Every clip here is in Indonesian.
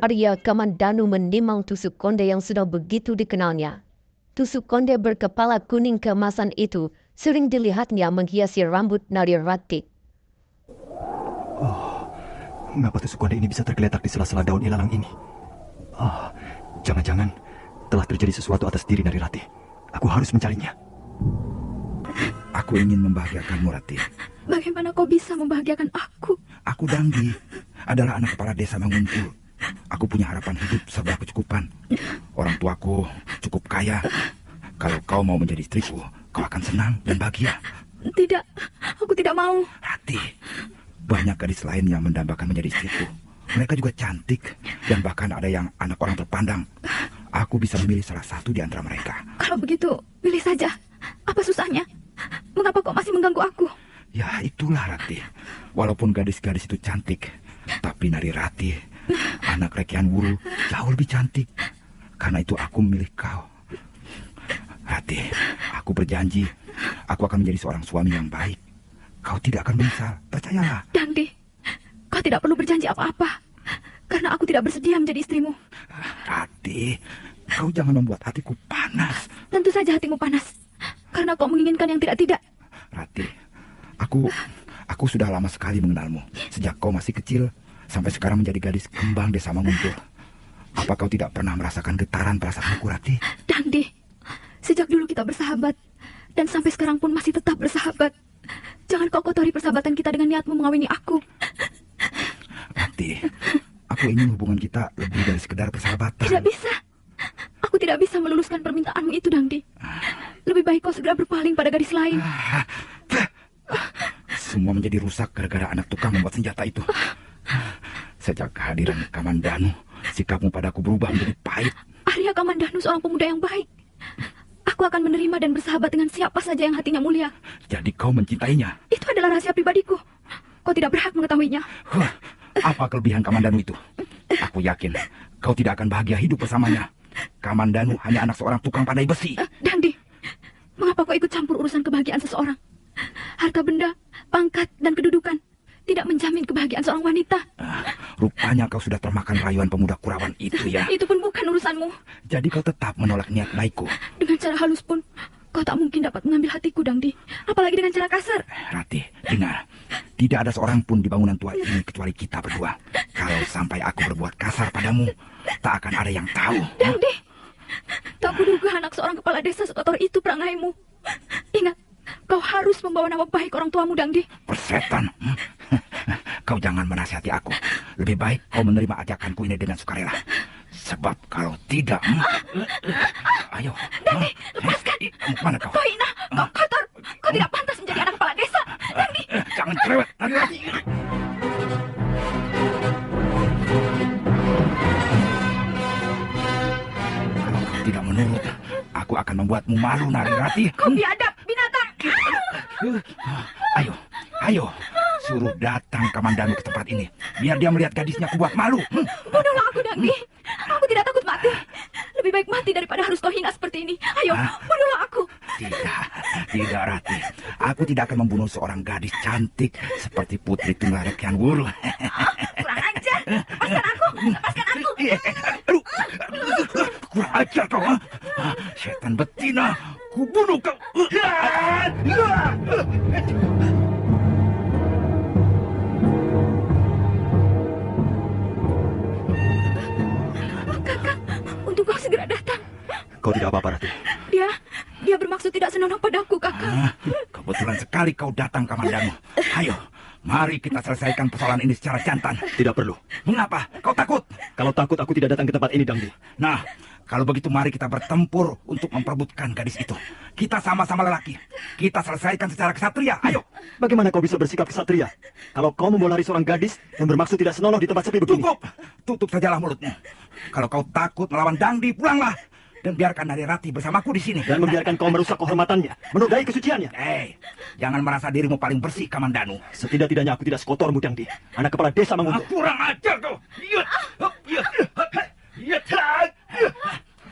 Arya Kamandanu menimang tusuk konde yang sudah begitu dikenalnya. Tusuk konde berkepala kuning keemasan itu sering dilihatnya menghiasi rambut Narirati. Oh, mengapa tusuk konde ini bisa tergeletak di sela-sela daun ilalang ini? Jangan-jangan telah terjadi sesuatu atas diri Narirati. Aku harus mencarinya. Aku ingin membahagiakanmu, Rati. Bagaimana kau bisa membahagiakan aku? Aku Dangdi, adalah anak kepala desa Manguntul. Aku punya harapan hidup serba kecukupan. Orang tuaku cukup kaya. Kalau kau mau menjadi istriku, kau akan senang dan bahagia. Tidak, aku tidak mau. Rati, banyak gadis lain yang mendambakan menjadi istriku. Mereka juga cantik, dan bahkan ada yang anak orang terpandang. Aku bisa memilih salah satu di antara mereka. Kalau begitu, pilih saja. Apa susahnya? Mengapa kau masih mengganggu aku? Ya, itulah Rati. Walaupun gadis-gadis itu cantik, tapi Narirati, anak Rekian Wuru, jauh lebih cantik. Karena itu aku memilih kau. Rati, aku berjanji, aku akan menjadi seorang suami yang baik. Kau tidak akan menyesal, percayalah. Dangdi, kau tidak perlu berjanji apa-apa. Karena aku tidak bersedia menjadi istrimu. Rati, kau jangan membuat hatiku panas. Tentu saja hatimu panas. Karena kau menginginkan yang tidak-tidak. Rati, aku sudah lama sekali mengenalmu. Sejak kau masih kecil, sampai sekarang menjadi gadis kembang desa Manguntul. Apa kau tidak pernah merasakan getaran perasaanku, Rati? Dangdi, sejak dulu kita bersahabat. Dan sampai sekarang pun masih tetap bersahabat. Jangan kau kotori persahabatan kita dengan niatmu mengawini aku. Rati, aku ingin hubungan kita lebih dari sekedar persahabatan. Tidak bisa. Aku tidak bisa meluluskan permintaanmu itu, Dangdi. Lebih baik kau segera berpaling pada gadis lain. Semua menjadi rusak gara-gara anak tukang membuat senjata itu. Sejak kehadiran Kamandanu, sikapmu padaku berubah menjadi pahit. Arya Kamandanu seorang pemuda yang baik. Aku akan menerima dan bersahabat dengan siapa saja yang hatinya mulia. Jadi kau mencintainya? Itu adalah rahasia pribadiku. Kau tidak berhak mengetahuinya. Apa kelebihan Kamandanu itu? Aku yakin kau tidak akan bahagia hidup bersamanya. Kamandanu hanya anak seorang tukang pandai besi. Dangdi, mengapa kau ikut campur urusan kebahagiaan seseorang? Harta benda, pangkat, dan kedudukan tidak menjamin kebahagiaan seorang wanita. Rupanya kau sudah termakan rayuan pemuda Kurawan itu ya. Itu pun bukan urusanmu. Jadi kau tetap menolak niat baikku. Dengan cara halus pun, kau tak mungkin dapat mengambil hatiku, Dangdi. Apalagi dengan cara kasar. Rati, dengar. Tidak ada seorang pun di bangunan tua ini kecuali kita berdua. Kalau sampai aku berbuat kasar padamu, tak akan ada yang tahu. Dangdi, tak kuduga anak seorang kepala desa sekotor itu perangaimu. Ingat, kau harus membawa nama baik orang tuamu, Dangdi. Persetan. Kau jangan menasihati aku. Lebih baik kau menerima ajakanku ini dengan sukarela. Sebab kalau tidak... Ayo. Dangdi, lepaskan. Mana kau? Kau hina, kau kotor. Kau tidak pantas menjadi anak kepala desa. Dangdi. Jangan cerewet. Lagi-lagi. Kalau kau tidak menurut, aku akan membuatmu malu, Narirati. Kau biadab, binatang. Ayo. Suruh datang Kamandanu ke tempat ini. Biar dia melihat gadisnya ku buat malu. Bunuhlah aku, Dangdi. Aku tidak takut mati. Lebih baik mati daripada harus kau hina seperti ini. Ayo, bunuhlah aku. Tidak, Rati. Aku tidak akan membunuh seorang gadis cantik seperti Putri Tunggal Rekian Wuru. Kurang ajar. Lepaskan aku. Aduh, kurang ajar kau. Setan betina, ku bunuh kau. Kakak, untuk kau segera datang. Kau tidak apa-apa, Rati. Dia bermaksud tidak senonoh padaku, Kakak. Kebetulan sekali kau datang, Kamandanu. Ayo, mari kita selesaikan persoalan ini secara jantan. Tidak perlu. Mengapa? Kau takut? Kalau takut, aku tidak datang ke tempat ini, Dangdi. Nah, kalau begitu mari kita bertempur untuk memperebutkan gadis itu. Kita sama-sama lelaki. Kita selesaikan secara kesatria. Ayo. Bagaimana kau bisa bersikap kesatria kalau kau membawa lari seorang gadis yang bermaksud tidak senonoh di tempat sepi begini? Cukup. Tutup sajalah mulutmu. Kalau kau takut melawan Dangdi, pulanglah. Dan biarkan Narirati bersamaku di sini. Dan membiarkan kau merusak kehormatannya, menodai kesuciannya. Jangan merasa dirimu paling bersih, Kamandanu. Setidak-tidaknya aku tidak sekotormu, Dangdi. Anak kepala desa Manguntul. Kurang ajar kau.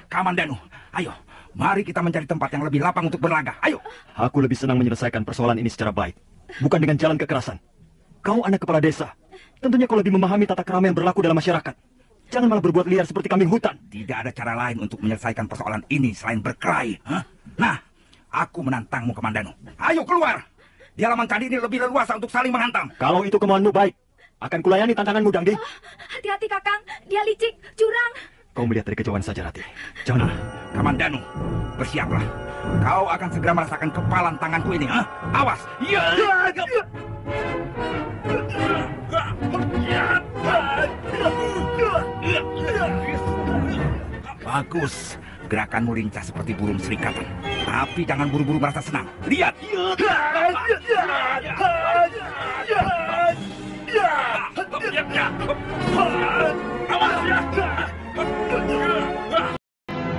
Kamandanu, ayo. Mari kita mencari tempat yang lebih lapang untuk berlaga. Ayo. Aku lebih senang menyelesaikan persoalan ini secara baik, bukan dengan jalan kekerasan. Kau anak kepala desa. Tentunya kau lebih memahami tata krama yang berlaku dalam masyarakat. Jangan malah berbuat liar seperti kambing hutan. Tidak ada cara lain untuk menyelesaikan persoalan ini selain berkelahi. Hah? Nah, aku menantangmu, Kamandanu. Ayo keluar. Di halaman candi ini lebih leluasa untuk saling menghantam. Kalau itu kemauanmu baik, akan kulayani tantanganmu, Dangdi. Hati-hati Kakang, dia licik, curang. Kau melihat dari kejauhan saja, Rati. Jangan. Kamandanu, bersiaplah. Kau akan segera merasakan kepalan tanganku ini. Hah? Awas. Ya. Bagus. Gerakanmu lincah seperti burung serikatan. Tapi jangan buru-buru merasa senang. Lihat.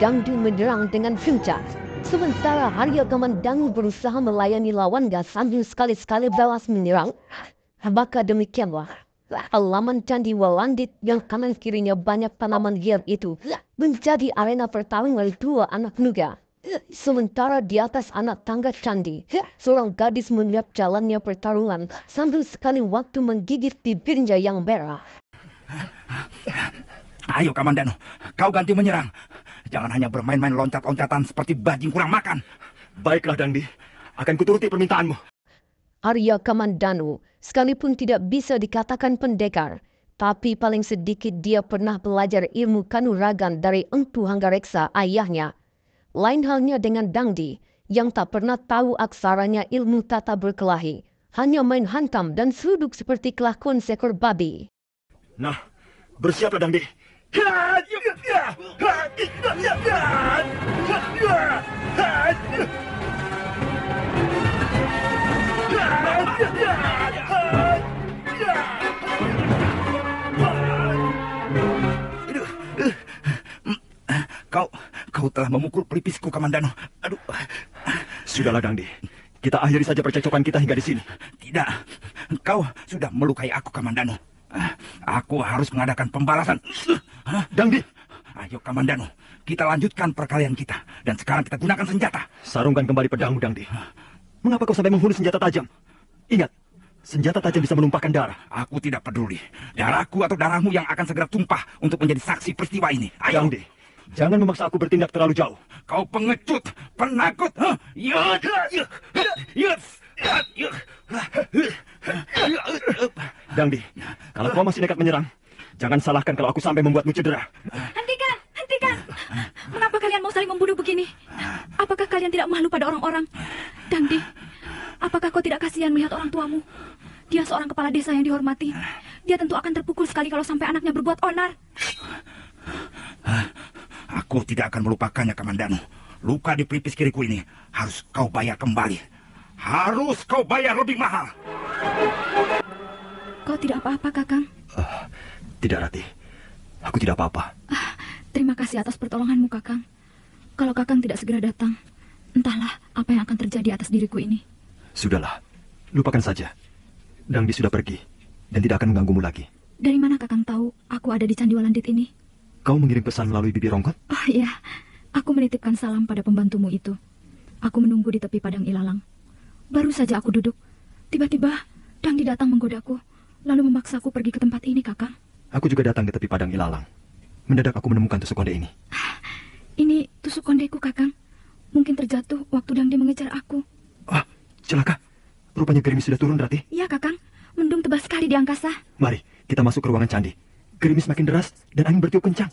Dangdi menyerang dengan kencang. Sementara Arya Kamandanu berusaha melayani lawannya sambil sekali-sekali balas menyerang. Maka demikianlah, halaman Candi Walandit yang kanan kirinya banyak tanaman liar itu menjadi arena pertarungan dua anak muda. Sementara di atas anak tangga candi, seorang gadis melihat jalannya pertarungan sambil sekali waktu menggigit bibirnya yang merah. Ayo Kamandanu, kau ganti menyerang. Jangan hanya bermain-main loncat-loncatan seperti bajing kurang makan. Baiklah, Dangdi. Akan kuturuti permintaanmu. Arya Kamandanu sekalipun tidak bisa dikatakan pendekar, tapi paling sedikit dia pernah belajar ilmu kanuragan dari Empu Hanggareksa ayahnya. Lain halnya dengan Dangdi yang tak pernah tahu aksaranya ilmu tata berkelahi, hanya main hantam dan seruduk seperti kelakuan seekor babi. Nah, bersiaplah, Dangdi. Kau telah memukul pelipisku, Kamandanu. Aduh. Sudahlah, Dangdi. Kita akhiri saja percekcokan kita hingga di sini. Tidak. Kau sudah melukai aku, Kamandanu. Aku harus mengadakan pembalasan. Dangdi. Ayo, Kamandanu. Kita lanjutkan perkelahian kita. Dan sekarang kita gunakan senjata. Sarungkan kembali pedangmu, Dangdi. Mengapa kau sampai menghunus senjata tajam? Ingat, senjata tajam bisa menumpahkan darah. Aku tidak peduli. Darahku atau darahmu yang akan segera tumpah untuk menjadi saksi peristiwa ini. Ayo. Dangdi, jangan memaksa aku bertindak terlalu jauh. Kau pengecut, penakut. Dangdi, kalau kau masih nekat menyerang, jangan salahkan kalau aku sampai membuatmu cedera. Hentikan, hentikan. Mengapa kalian mau saling membunuh begini? Apakah kalian tidak malu pada orang-orang? Dangdi, apakah kau tidak kasihan melihat orang tuamu? Dia seorang kepala desa yang dihormati. Dia tentu akan terpukul sekali kalau sampai anaknya berbuat onar. Aku tidak akan melupakannya, Kamandanu. Luka di pelipis kiriku ini harus kau bayar kembali. Harus kau bayar lebih mahal. Kau tidak apa-apa, Kakang? Tidak, Rati. Aku tidak apa-apa. Terima kasih atas pertolonganmu, Kakang. Kalau Kakang tidak segera datang, entahlah apa yang akan terjadi atas diriku ini. Sudahlah, lupakan saja. Dangdi sudah pergi dan tidak akan mengganggumu lagi. Dari mana Kakang tahu aku ada di Candi Walandit ini? Kau mengirim pesan melalui bibi Rongkot? Oh iya, aku menitipkan salam pada pembantumu itu. Aku menunggu di tepi padang ilalang. Baru saja aku duduk, tiba-tiba Dangdi datang menggodaku, lalu memaksaku pergi ke tempat ini, Kakang. Aku juga datang ke tepi padang ilalang. Mendadak aku menemukan tusuk konde ini. Ini tusuk kondeku, Kakang. Mungkin terjatuh waktu Dangdi mengejar aku. Celaka. Rupanya gerimis sudah turun, Rati. Iya, Kakang. Mendung tebal sekali di angkasa. Mari, kita masuk ke ruangan candi. Gerimis makin deras dan angin bertiup kencang.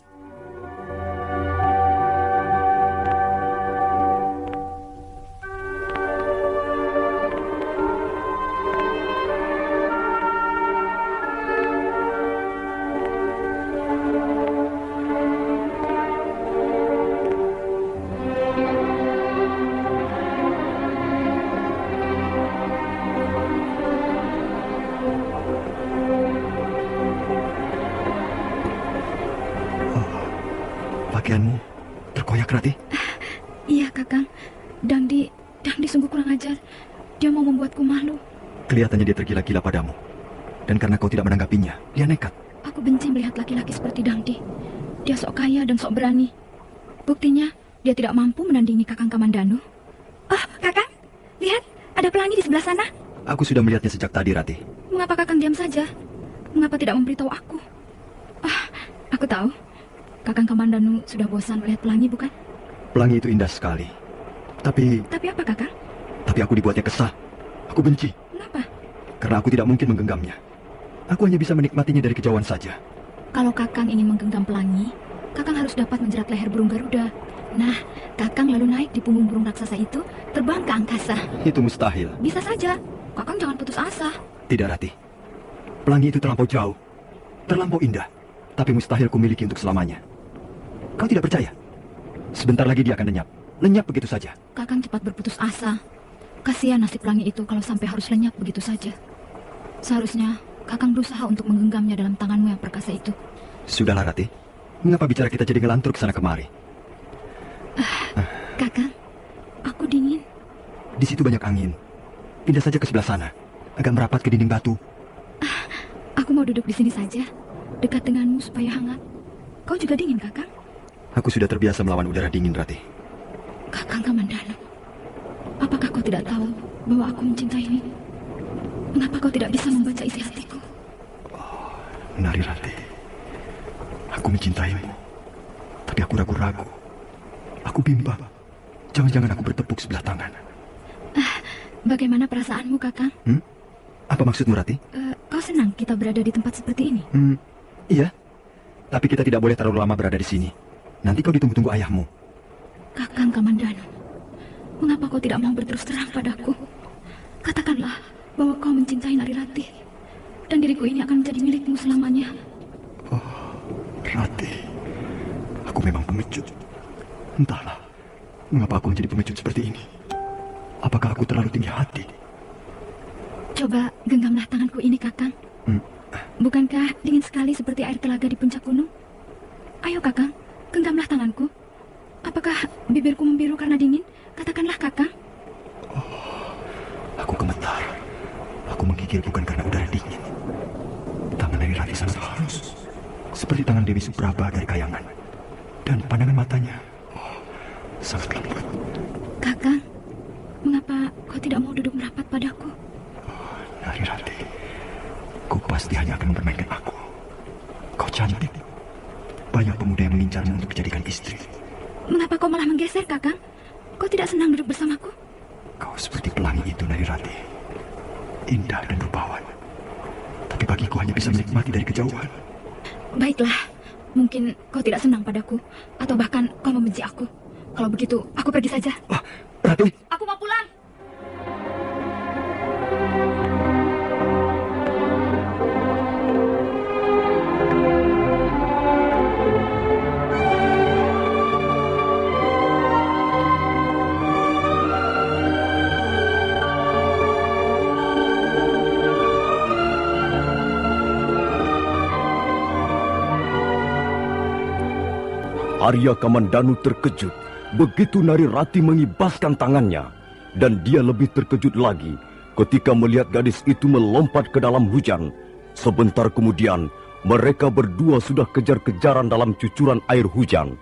Pakaianmu terkoyak, Rati. Iya, Kakang. Dangdi sungguh kurang ajar. Dia mau membuatku malu. Kelihatannya dia tergila-gila padamu. Dan karena kau tidak menanggapinya, dia nekat. Aku benci melihat laki-laki seperti Dangdi. Dia sok kaya dan sok berani. Buktinya, dia tidak mampu menandingi Kakang Kamandanu. Oh, Kakang, lihat, ada pelangi di sebelah sana. Aku sudah melihatnya sejak tadi, Rati. Mengapa Kakang diam saja? Mengapa tidak memberitahu aku? Aku tahu, Kakang Kamandanu sudah bosan melihat pelangi, bukan? Pelangi itu indah sekali. Tapi apa, Kakang? Tapi aku dibuatnya kesal. Aku benci. Kenapa? Karena aku tidak mungkin menggenggamnya. Aku hanya bisa menikmatinya dari kejauhan saja. Kalau Kakang ingin menggenggam pelangi, Kakang harus dapat menjerat leher burung Garuda. Nah, Kakang lalu naik di punggung burung raksasa itu, terbang ke angkasa. Itu mustahil. Bisa saja. Kakang jangan putus asa. Tidak, Rati. Pelangi itu terlampau jauh. Terlampau indah. Tapi mustahil kumiliki untuk selamanya. Kau tidak percaya? Sebentar lagi dia akan lenyap. Lenyap begitu saja. Kakang cepat berputus asa. Kasihan nasib pelangi itu kalau sampai harus lenyap begitu saja. Seharusnya Kakang berusaha untuk menggenggamnya dalam tanganmu yang perkasa itu. Sudahlah, Rati. Mengapa bicara kita jadi ngelantur ke sana kemari? Kakang, aku dingin. Di situ banyak angin. Pindah saja ke sebelah sana. Agak merapat ke dinding batu. Aku mau duduk di sini saja, dekat denganmu supaya hangat. Kau juga dingin, Kakang? Aku sudah terbiasa melawan udara dingin, Rati. Kakang Kamandanu, apakah kau tidak tahu bahwa aku mencintaimu? Mengapa kau tidak bisa membaca isi hatiku? Nari Rati, aku mencintaimu. Tapi aku ragu-ragu. Aku bimbang. Jangan-jangan aku bertepuk sebelah tangan. Bagaimana perasaanmu, Kakang? Apa maksudmu, Rati? Kau senang kita berada di tempat seperti ini? Iya. Tapi kita tidak boleh terlalu lama berada di sini. Nanti kau ditunggu-tunggu ayahmu. Kakang Kamandanu, mengapa kau tidak mau berterus terang padaku? Katakanlah bahwa kau mencintai Nari Rati, dan diriku ini akan menjadi milikmu selamanya. Oh, Rati, aku memang pengecut. Entahlah, mengapa aku menjadi pengecut seperti ini? Apakah aku terlalu tinggi hati? Coba genggamlah tanganku ini, Kakang. Bukankah dingin sekali seperti air telaga di puncak gunung? Ayo, Kakang, genggamlah tanganku. Apakah bibirku membiru karena dingin? Katakanlah, Kakang. Oh, aku gemetar. Aku menggigil bukan karena udara dingin. Tangan Nari Rati sangat halus, seperti tangan Dewi Supraba dari kayangan. Dan pandangan matanya sangat lembut. Kakang, mengapa kau tidak mau duduk merapat padaku? Nari Rati, kau pasti hanya akan mempermainkan aku. Kau cantik. Banyak pemuda yang mengincarmu untuk dijadikan istri. Mengapa kau malah menggeser, Kakang? Kau tidak senang duduk bersamaku? Kau seperti pelangi itu, Nari Rati. Indah dan rupawan. Tapi bagiku hanya bisa menikmati dari kejauhan. Baiklah, mungkin kau tidak senang padaku, atau bahkan kau membenci aku. Kalau begitu, aku pergi saja. Rati! Aku mau pulang. Arya Kamandanu terkejut begitu Nari Rati mengibaskan tangannya. Dan dia lebih terkejut lagi ketika melihat gadis itu melompat ke dalam hujan. Sebentar kemudian, mereka berdua sudah kejar-kejaran dalam cucuran air hujan.